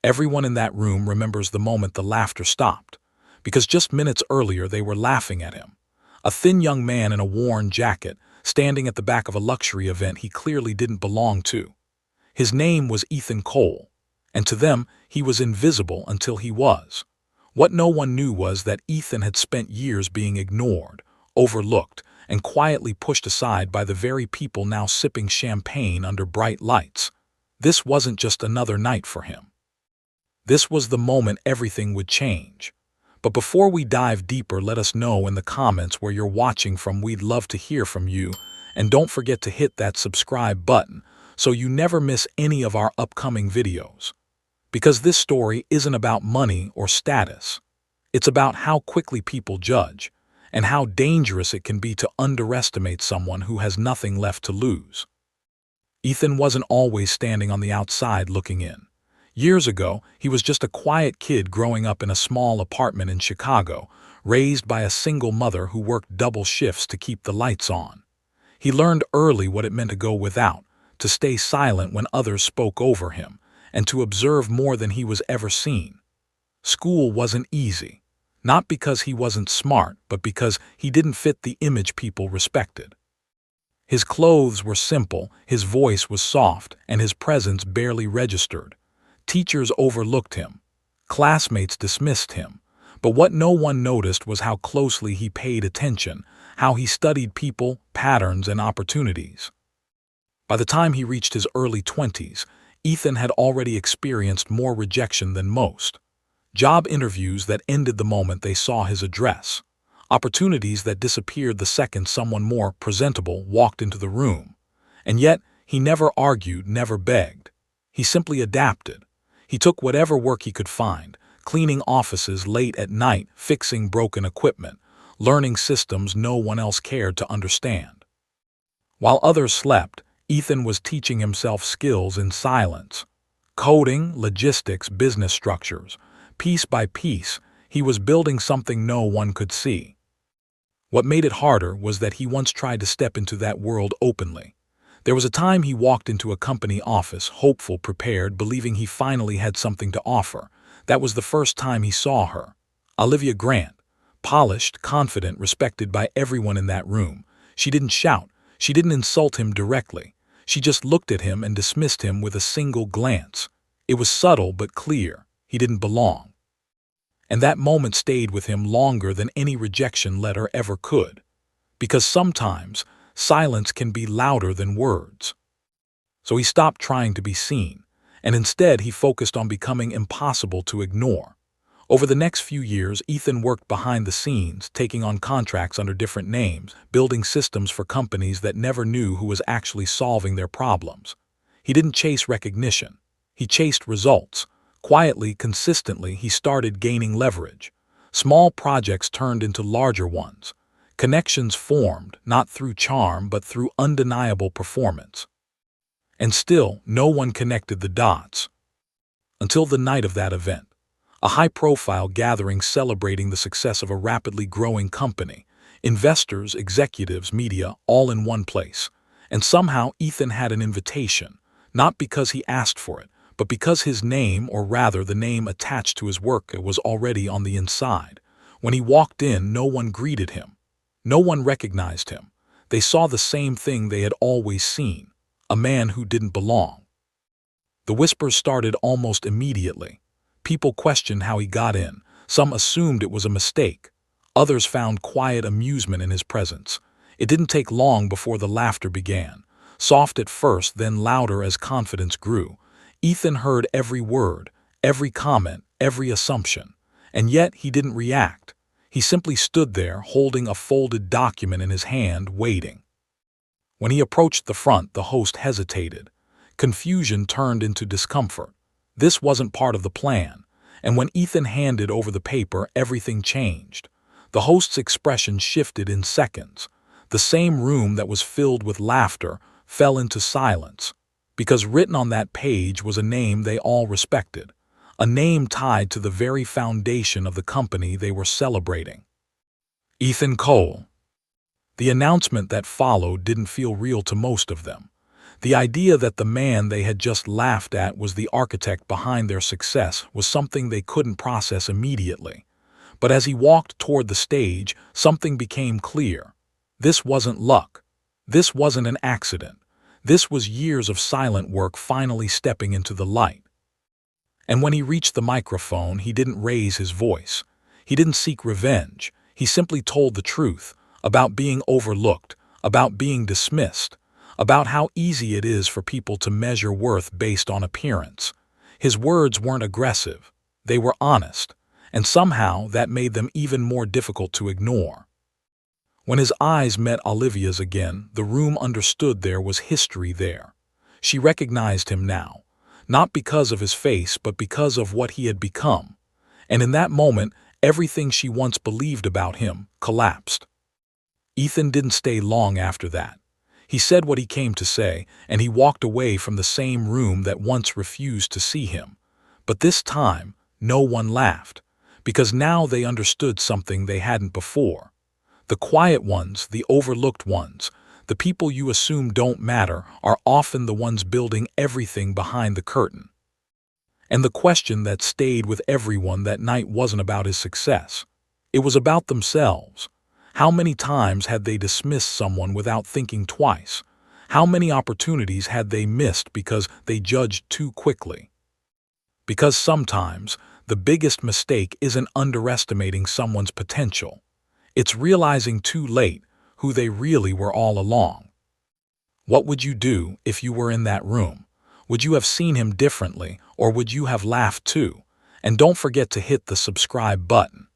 Everyone in that room remembers the moment the laughter stopped, because just minutes earlier they were laughing at him. A thin young man in a worn jacket, standing at the back of a luxury event he clearly didn't belong to. His name was Ethan Cole, and to them he was invisible until he was. What no one knew was that Ethan had spent years being ignored, overlooked, and quietly pushed aside by the very people now sipping champagne under bright lights. This wasn't just another night for him. This was the moment everything would change. But before we dive deeper, let us know in the comments where you're watching from. We'd love to hear from you. And don't forget to hit that subscribe button so you never miss any of our upcoming videos. Because this story isn't about money or status. It's about how quickly people judge, and how dangerous it can be to underestimate someone who has nothing left to lose. Ethan wasn't always standing on the outside looking in. Years ago, he was just a quiet kid growing up in a small apartment in Chicago, raised by a single mother who worked double shifts to keep the lights on. He learned early what it meant to go without, to stay silent when others spoke over him, and to observe more than he was ever seen. School wasn't easy, not because he wasn't smart, but because he didn't fit the image people respected. His clothes were simple, his voice was soft, and his presence barely registered. Teachers overlooked him. Classmates dismissed him. But what no one noticed was how closely he paid attention, how he studied people, patterns, and opportunities. By the time he reached his early 20s, Ethan had already experienced more rejection than most. Job interviews that ended the moment they saw his address. Opportunities that disappeared the second someone more presentable walked into the room. And yet, he never argued, never begged. He simply adapted. He took whatever work he could find, cleaning offices late at night, fixing broken equipment, learning systems no one else cared to understand. While others slept, Ethan was teaching himself skills in silence. Coding, logistics, business structures. Piece by piece, he was building something no one could see. What made it harder was that he once tried to step into that world openly. There was a time he walked into a company office, hopeful, prepared, believing he finally had something to offer. That was the first time he saw her. Olivia Grant, polished, confident, respected by everyone in that room. She didn't shout. She didn't insult him directly. She just looked at him and dismissed him with a single glance. It was subtle but clear. He didn't belong. And that moment stayed with him longer than any rejection letter ever could. Because sometimes, silence can be louder than words. So he stopped trying to be seen, and instead he focused on becoming impossible to ignore. Over the next few years, Ethan worked behind the scenes, taking on contracts under different names, building systems for companies that never knew who was actually solving their problems. He didn't chase recognition. He chased results. Quietly, consistently, he started gaining leverage. Small projects turned into larger ones. Connections formed, not through charm, but through undeniable performance. And still, no one connected the dots. Until the night of that event. A high-profile gathering celebrating the success of a rapidly growing company. Investors, executives, media, all in one place. And somehow Ethan had an invitation, not because he asked for it, but because his name, or rather the name attached to his work, was already on the inside. When he walked in, no one greeted him. No one recognized him. They saw the same thing they had always seen, a man who didn't belong. The whispers started almost immediately. People questioned how he got in. Some assumed it was a mistake. Others found quiet amusement in his presence. It didn't take long before the laughter began. Soft at first, then louder as confidence grew. Ethan heard every word, every comment, every assumption. And yet he didn't react. He simply stood there, holding a folded document in his hand, waiting. When he approached the front, the host hesitated. Confusion turned into discomfort. This wasn't part of the plan, and when Ethan handed over the paper, everything changed. The host's expression shifted in seconds. The same room that was filled with laughter fell into silence, because written on that page was a name they all respected, a name tied to the very foundation of the company they were celebrating. Ethan Cole. The announcement that followed didn't feel real to most of them. The idea that the man they had just laughed at was the architect behind their success was something they couldn't process immediately. But as he walked toward the stage, something became clear. This wasn't luck. This wasn't an accident. This was years of silent work finally stepping into the light. And when he reached the microphone, he didn't raise his voice. He didn't seek revenge. He simply told the truth about being overlooked, about being dismissed, about how easy it is for people to measure worth based on appearance. His words weren't aggressive. They were honest, and somehow that made them even more difficult to ignore. When his eyes met Olivia's again, the room understood there was history there. She recognized him now, not because of his face, but because of what he had become. And in that moment, everything she once believed about him collapsed. Ethan didn't stay long after that. He said what he came to say, and he walked away from the same room that once refused to see him. But this time, no one laughed, because now they understood something they hadn't before. The quiet ones, the overlooked ones, the people you assume don't matter, are often the ones building everything behind the curtain. And the question that stayed with everyone that night wasn't about his success. It was about themselves. How many times had they dismissed someone without thinking twice? How many opportunities had they missed because they judged too quickly? Because sometimes, the biggest mistake isn't underestimating someone's potential. It's realizing too late who they really were all along. What would you do if you were in that room? Would you have seen him differently, or would you have laughed too? And don't forget to hit the subscribe button.